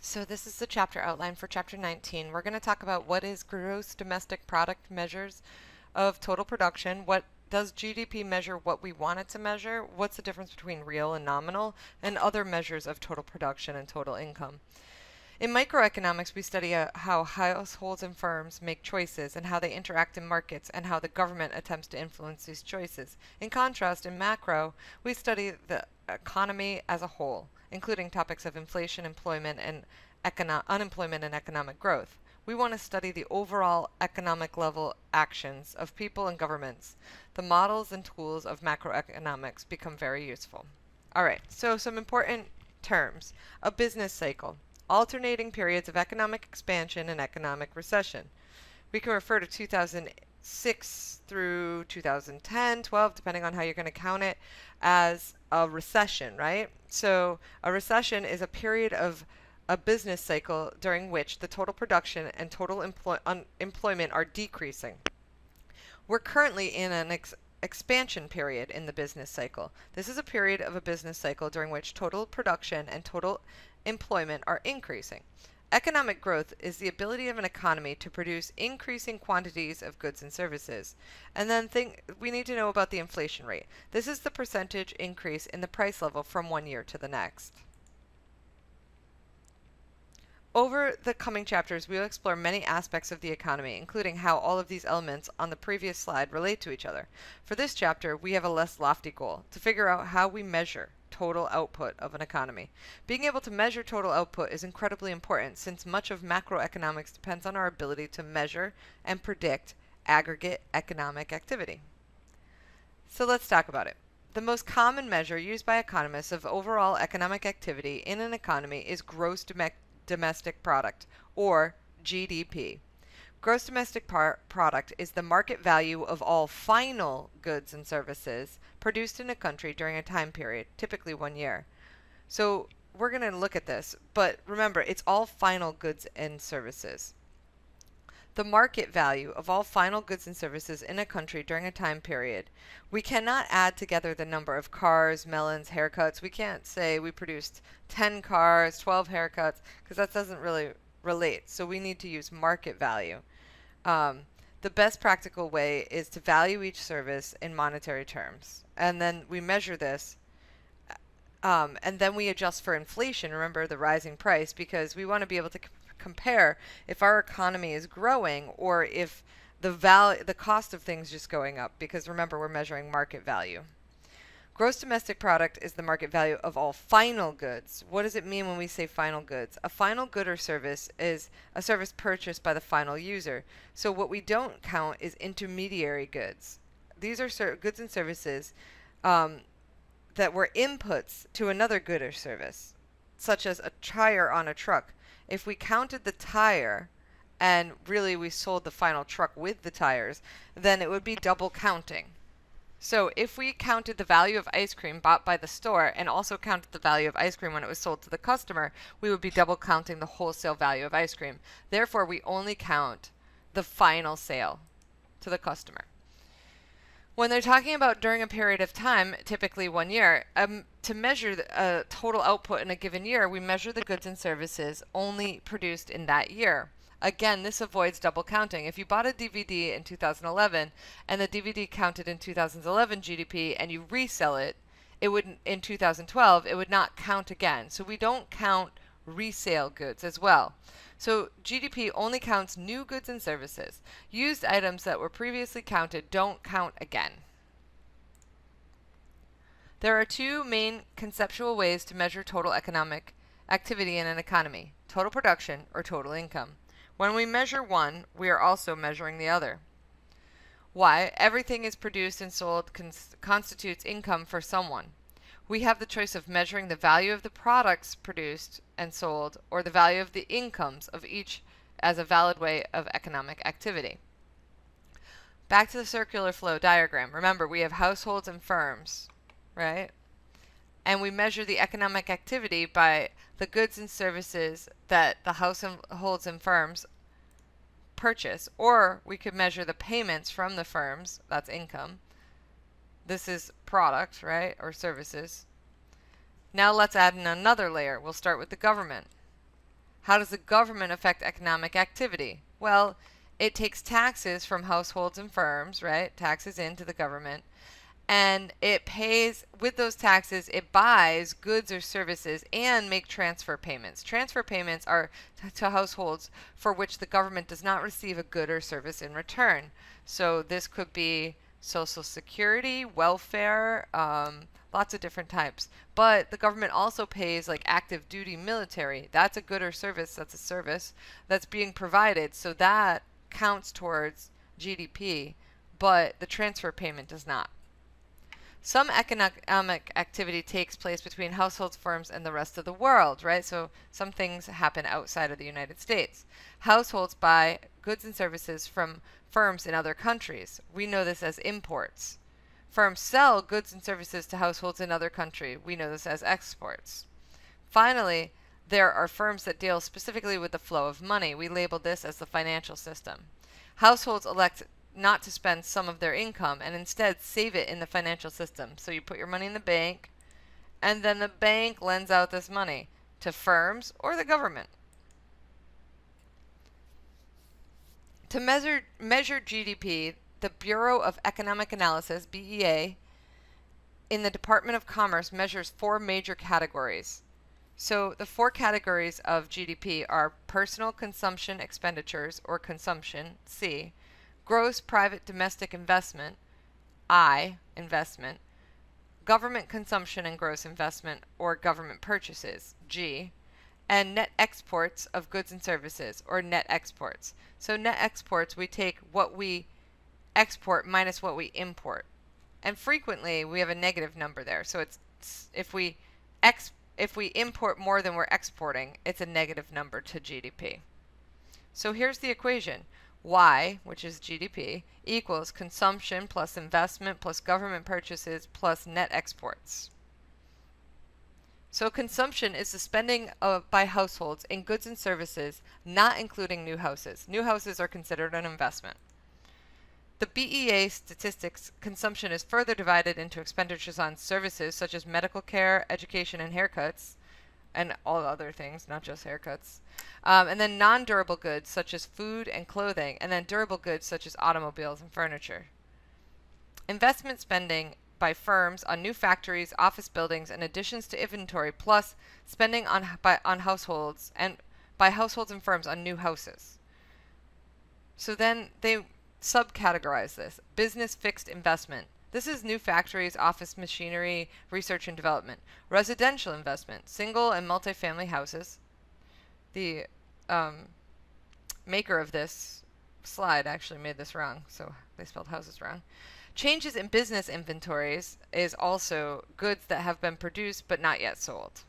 So this is the chapter outline for chapter 19. We're going to talk about what is gross domestic product measures of total production, what does GDP measure what we want it to measure, what's the difference between real and nominal, and other measures of total production and total income. In microeconomics, we study how households and firms make choices and how they interact in markets and how the government attempts to influence these choices. In contrast, in macro, we study the economy as a whole, including topics of inflation, employment, and unemployment and economic growth. We want to study the overall economic level actions of people and governments. The models and tools of macroeconomics become very useful. All right, so some important terms. A business cycle, alternating periods of economic expansion and economic recession. We can refer to 2006 through 2010, 12, depending on how you're going to count it, as a recession, right? So a recession is a period of a business cycle during which the total production and total employment are decreasing. We're currently in an expansion period in the business cycle. This is a period of a business cycle during which total production and total employment are increasing. Economic growth is the ability of an economy to produce increasing quantities of goods and services. And then we need to know about the inflation rate. This is the percentage increase in the price level from one year to the next. Over the coming chapters, we will explore many aspects of the economy, including how all of these elements on the previous slide relate to each other. For this chapter, we have a less lofty goal, to figure out how we measure total output of an economy. Being able to measure total output is incredibly important since much of macroeconomics depends on our ability to measure and predict aggregate economic activity. So let's talk about it. The most common measure used by economists of overall economic activity in an economy is gross domestic product, or GDP. Gross domestic product is the market value of all final goods and services produced in a country during a time period, typically 1 year. So we're going to look at this, but remember, it's all final goods and services. The market value of all final goods and services in a country during a time period. We cannot add together the number of cars, melons, haircuts. We can't say we produced 10 cars, 12 haircuts, because that doesn't really relate. So we need to use market value. The best practical way is to value each service in monetary terms. And then we measure this. And then we adjust for inflation, remember the rising price, because we want to be able to compare if our economy is growing or if the cost of things just going up, because remember we're measuring market value. Gross domestic product is the market value of all final goods. What does it mean when we say final goods? A final good or service is a service purchased by the final user. So what we don't count is intermediary goods. These are goods and services that were inputs to another good or service, such as a tire on a truck. If we counted the tire and really we sold the final truck with the tires, then it would be double counting. So if we counted the value of ice cream bought by the store and also counted the value of ice cream when it was sold to the customer, we would be double counting the wholesale value of ice cream. Therefore, we only count the final sale to the customer. When they're talking about during a period of time, typically 1 year, to measure the total output in a given year, we measure the goods and services only produced in that year. Again, this avoids double counting. If you bought a DVD in 2011 and the DVD counted in 2011 GDP and you resell it, in 2012, it would not count again. So we don't count resale goods as well. So GDP only counts new goods and services. Used items that were previously counted don't count again. There are two main conceptual ways to measure total economic activity in an economy: total production or total income. When we measure one, we are also measuring the other. Why? Everything is produced and sold constitutes income for someone. We have the choice of measuring the value of the products produced and sold or the value of the incomes of each as a valid way of economic activity. Back to the circular flow diagram. Remember, we have households and firms, right? And we measure the economic activity by the goods and services that the households and firms purchase, or we could measure the payments from the firms, that's income. This is product, right, or services. Now let's add in another layer. We'll start with the government. How does the government affect economic activity? Well, it takes taxes from households and firms, right? Taxes into the government. And it pays, with those taxes, it buys goods or services and make transfer payments. Transfer payments are to households for which the government does not receive a good or service in return. So this could be Social Security, welfare, lots of different types. But the government also pays like active duty military. That's a good or service, that's a service that's being provided. So that counts towards GDP, but the transfer payment does not. Some economic activity takes place between households, firms, and the rest of the world, right? So some things happen outside of the United States. Households buy goods and services from firms in other countries. We know this as imports. Firms sell goods and services to households in other countries. We know this as exports. Finally, there are firms that deal specifically with the flow of money. We label this as the financial system. Households elect not to spend some of their income and instead save it in the financial system. So you put your money in the bank, and then the bank lends out this money to firms or the government. To measure GDP, the Bureau of Economic Analysis, BEA, in the Department of Commerce measures 4 major categories. So the 4 categories of GDP are personal consumption expenditures, or consumption, C, gross private domestic investment, I, investment, government consumption and gross investment, or government purchases, G, and net exports of goods and services, or net exports. So net exports, we take what we export minus what we import. And frequently we have a negative number there. So it's if we import more than we're exporting, it's a negative number to GDP. So here's the equation. Y, which is GDP, equals consumption plus investment plus government purchases plus net exports. So consumption is the spending by households in goods and services, not including new houses. New houses are considered an investment. The BEA statistics consumption is further divided into expenditures on services such as medical care, education, and haircuts, and all other things, not just haircuts. And then non-durable goods such as food and clothing, and then durable goods such as automobiles and furniture. Investment spending by firms on new factories, office buildings, and additions to inventory, plus spending on households and by households and firms on new houses. So then they subcategorize this. Business fixed investment. This is new factories, office machinery, research and development. Residential investment, single and multifamily houses. The maker of this slide actually made this wrong, so they spelled houses wrong. Changes in business inventories is also goods that have been produced but not yet sold.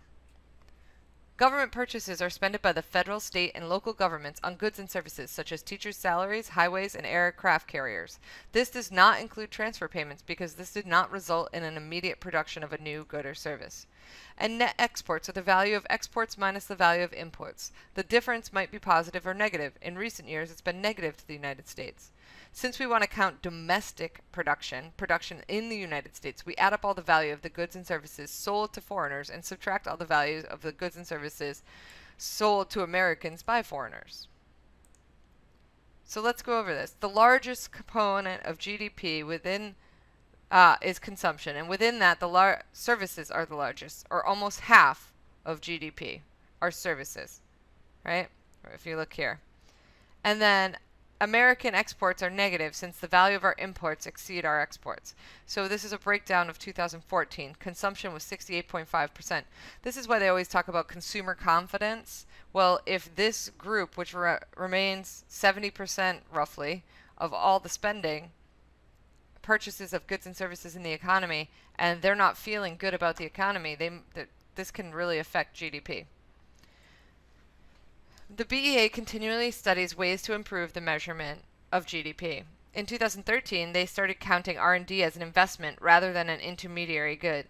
Government purchases are spent by the federal, state, and local governments on goods and services such as teachers' salaries, highways, and aircraft carriers. This does not include transfer payments because this did not result in an immediate production of a new good or service. And net exports are the value of exports minus the value of imports. The difference might be positive or negative. In recent years, it's been negative to the United States. Since we want to count domestic production in the United States, we add up all the value of the goods and services sold to foreigners and subtract all the values of the goods and services sold to Americans by foreigners. So let's go over this. The largest component of GDP within is consumption, and within that, the services are the largest, or almost half of GDP are services, right? If you look here. And then American exports are negative since the value of our imports exceed our exports. So this is a breakdown of 2014. Consumption was 68.5%. This is why they always talk about consumer confidence. Well, if this group, which remains 70% roughly of all the spending, purchases of goods and services in the economy, and they're not feeling good about the economy, this can really affect GDP. The BEA continually studies ways to improve the measurement of GDP. In 2013, they started counting R&D as an investment rather than an intermediary good,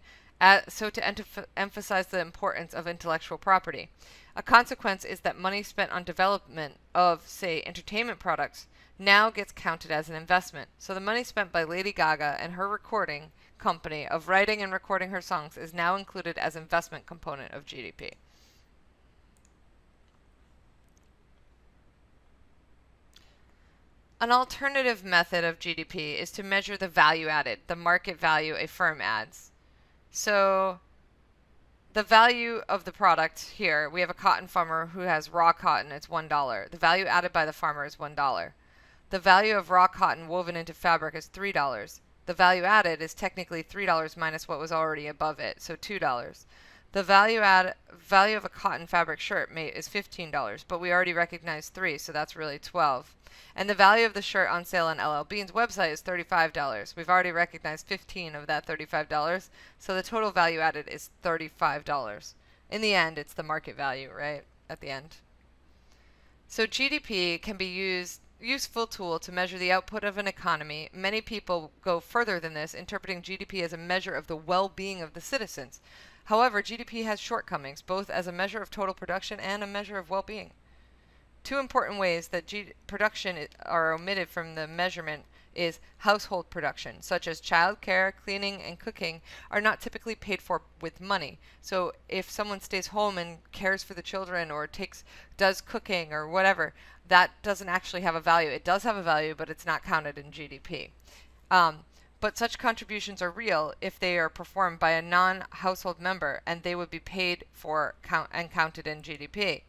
so to emphasize the importance of intellectual property. A consequence is that money spent on development of, say, entertainment products now gets counted as an investment. So the money spent by Lady Gaga and her recording company of writing and recording her songs is now included as investment component of GDP. An alternative method of GDP is to measure the value added, the market value a firm adds. So the value of the product here, we have a cotton farmer who has raw cotton, it's $1. The value added by the farmer is $1. The value of raw cotton woven into fabric is $3. The value added is technically $3 minus what was already above it, so $2. The value of a cotton fabric shirt is $15, but we already recognize 3, so that's really 12. And the value of the shirt on sale on LL Bean's website is $35. We've already recognized 15 of that $35, so the total value added is $35. In the end, it's the market value, right? At the end. So GDP can be useful tool to measure the output of an economy. Many people go further than this, interpreting GDP as a measure of the well-being of the citizens. However, GDP has shortcomings, both as a measure of total production and a measure of well-being. Two important ways that production are omitted from the measurement is household production, such as childcare, cleaning, and cooking, are not typically paid for with money. So if someone stays home and cares for the children or does cooking or whatever, that doesn't actually have a value. It does have a value, but it's not counted in GDP. But such contributions are real if they are performed by a non-household member, and they would be paid for and counted in GDP.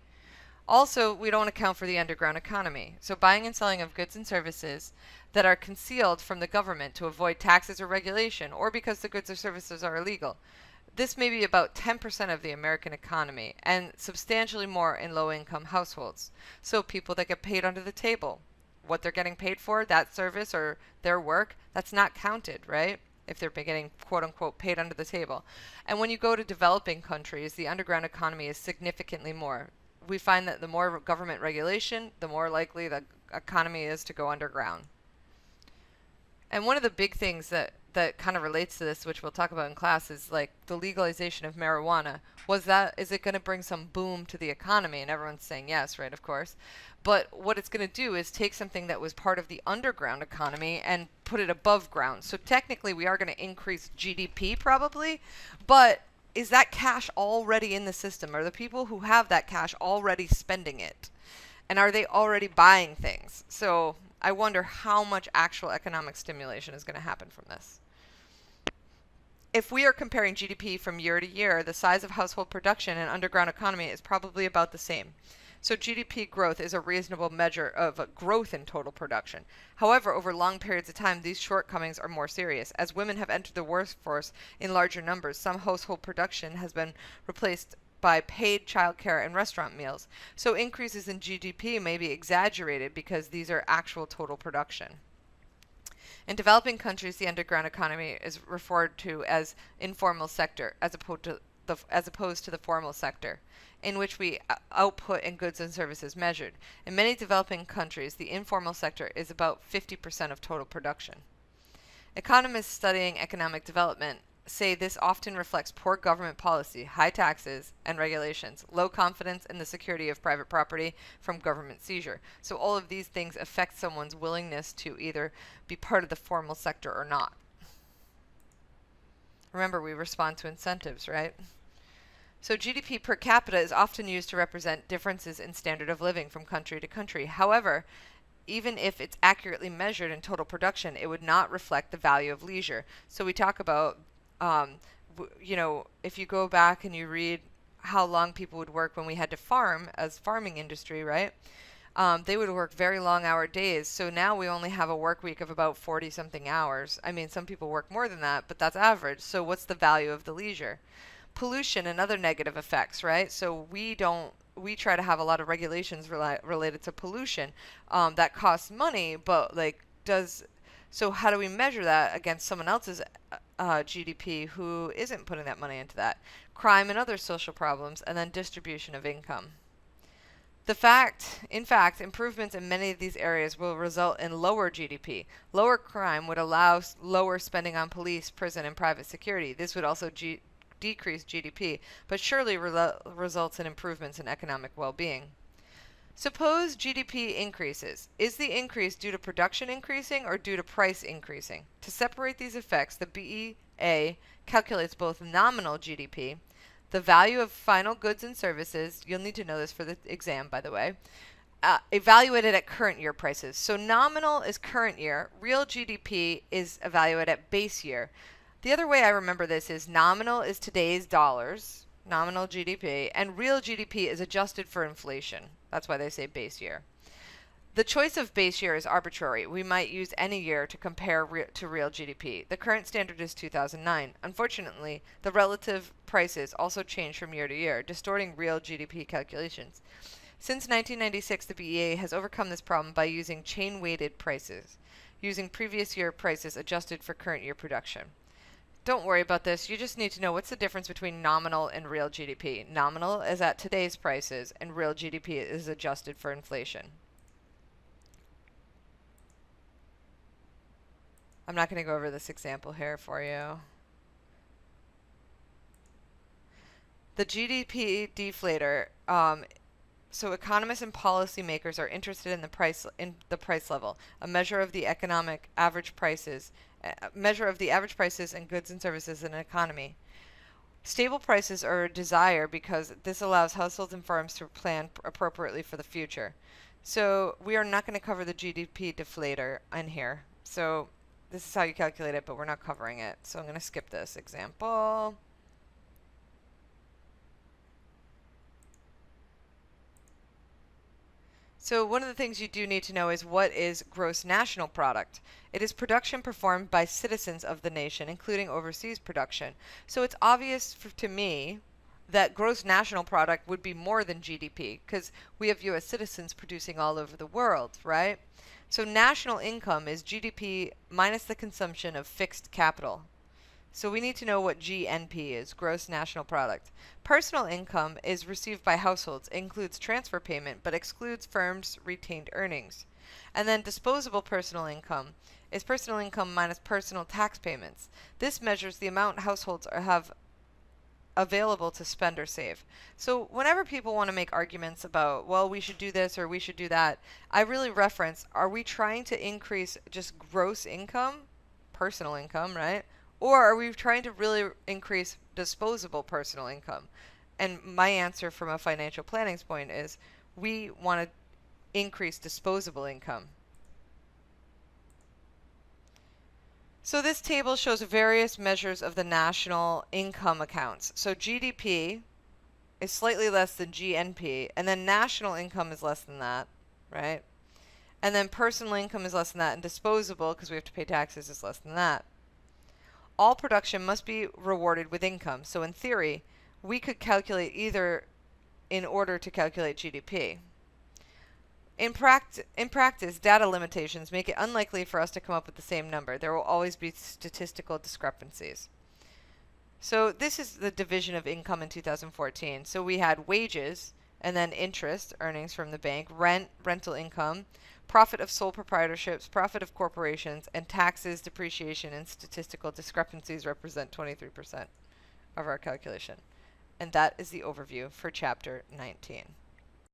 Also, we don't account for the underground economy. So buying and selling of goods and services that are concealed from the government to avoid taxes or regulation, or because the goods or services are illegal. This may be about 10% of the American economy, and substantially more in low-income households. So people that get paid under the table, what they're getting paid for, that service or their work, that's not counted, right? If they're getting quote-unquote paid under the table. And when you go to developing countries, the underground economy is significantly more. We find that the more government regulation, the more likely the economy is to go underground. And one of the big things that kind of relates to this, which we'll talk about in class, is like the legalization of marijuana. Is it going to bring some boom to the economy? And everyone's saying yes, right, of course. But what it's going to do is take something that was part of the underground economy and put it above ground. So technically we are going to increase GDP probably, but is that cash already in the system? Are the people who have that cash already spending it? And are they already buying things? So I wonder how much actual economic stimulation is going to happen from this. If we are comparing GDP from year to year, the size of household production and underground economy is probably about the same. So GDP growth is a reasonable measure of growth in total production. However, over long periods of time, these shortcomings are more serious. As women have entered the workforce in larger numbers, some household production has been replaced by paid childcare and restaurant meals. So increases in GDP may be exaggerated because these are actual total production. In developing countries, the underground economy is referred to as informal sector as opposed to the formal sector, in which we output in goods and services measured. In many developing countries, the informal sector is about 50% of total production. Economists studying economic development say this often reflects poor government policy, high taxes and regulations, low confidence in the security of private property from government seizure. So all of these things affect someone's willingness to either be part of the formal sector or not. Remember, we respond to incentives, right? So GDP per capita is often used to represent differences in standard of living from country to country. However, even if it's accurately measured in total production, it would not reflect the value of leisure. So we talk about, if you go back and you read how long people would work when we had to farm as farming industry, right? They would work very long hour days. So now we only have a work week of about 40 something hours. I mean, some people work more than that, but that's average. So what's the value of the leisure? Pollution and other negative effects, right? So we try to have a lot of regulations related to pollution that costs money, but so how do we measure that against someone else's GDP who isn't putting that money into that? Crime and other social problems, and then distribution of income. In fact, improvements in many of these areas will result in lower GDP. Lower crime would allow lower spending on police, prison, and private security. This would also decrease GDP, but surely results in improvements in economic well-being. Suppose GDP increases. Is the increase due to production increasing or due to price increasing? To separate these effects, the BEA calculates both nominal GDP, the value of final goods and services, you'll need to know this for the exam, by the way, evaluated at current year prices. So nominal is current year, real GDP is evaluated at base year. The other way I remember this is nominal is today's dollars, nominal GDP, and real GDP is adjusted for inflation. That's why they say base year. The choice of base year is arbitrary. We might use any year to compare to real GDP. The current standard is 2009. Unfortunately, the relative prices also change from year to year, distorting real GDP calculations. Since 1996, the BEA has overcome this problem by using chain-weighted prices, using previous year prices adjusted for current year production. Don't worry about this. You just need to know what's the difference between nominal and real GDP. Nominal is at today's prices, and real GDP is adjusted for inflation. I'm not going to go over this example here for you. The GDP deflator. So economists and policymakers are interested in the price level, a measure of the economic average prices, and goods and services in an economy. Stable prices are a desire because this allows households and firms to plan appropriately for the future. So we are not going to cover the GDP deflator in here. So this is how you calculate it, but we're not covering it. So I'm going to skip this example. So one of the things you do need to know is what is gross national product. It is production performed by citizens of the nation, including overseas production. So it's obvious to me that gross national product would be more than GDP because we have U.S. citizens producing all over the world, right? So national income is GDP minus the consumption of fixed capital. So we need to know what GNP is, gross national product. Personal income is received by households. It includes transfer payment, but excludes firms' retained earnings. And then disposable personal income is personal income minus personal tax payments. This measures the amount households have available to spend or save. So whenever people want to make arguments about, well, we should do this or we should do that, I really reference, are we trying to increase just gross income, personal income, right? Or are we trying to really increase disposable personal income? And my answer from a financial planning point is we want to increase disposable income. So this table shows various measures of the national income accounts. So GDP is slightly less than GNP, and then national income is less than that, right? And then personal income is less than that, and disposable, because we have to pay taxes, is less than that. All production must be rewarded with income. So in theory, we could calculate either in order to calculate GDP. In practice, data limitations make it unlikely for us to come up with the same number. There will always be statistical discrepancies. So this is the division of income in 2014. So we had wages, and then interest, earnings from the bank, rental income, profit of sole proprietorships, profit of corporations, and taxes, depreciation, and statistical discrepancies represent 23% of our calculation. And that is the overview for Chapter 19.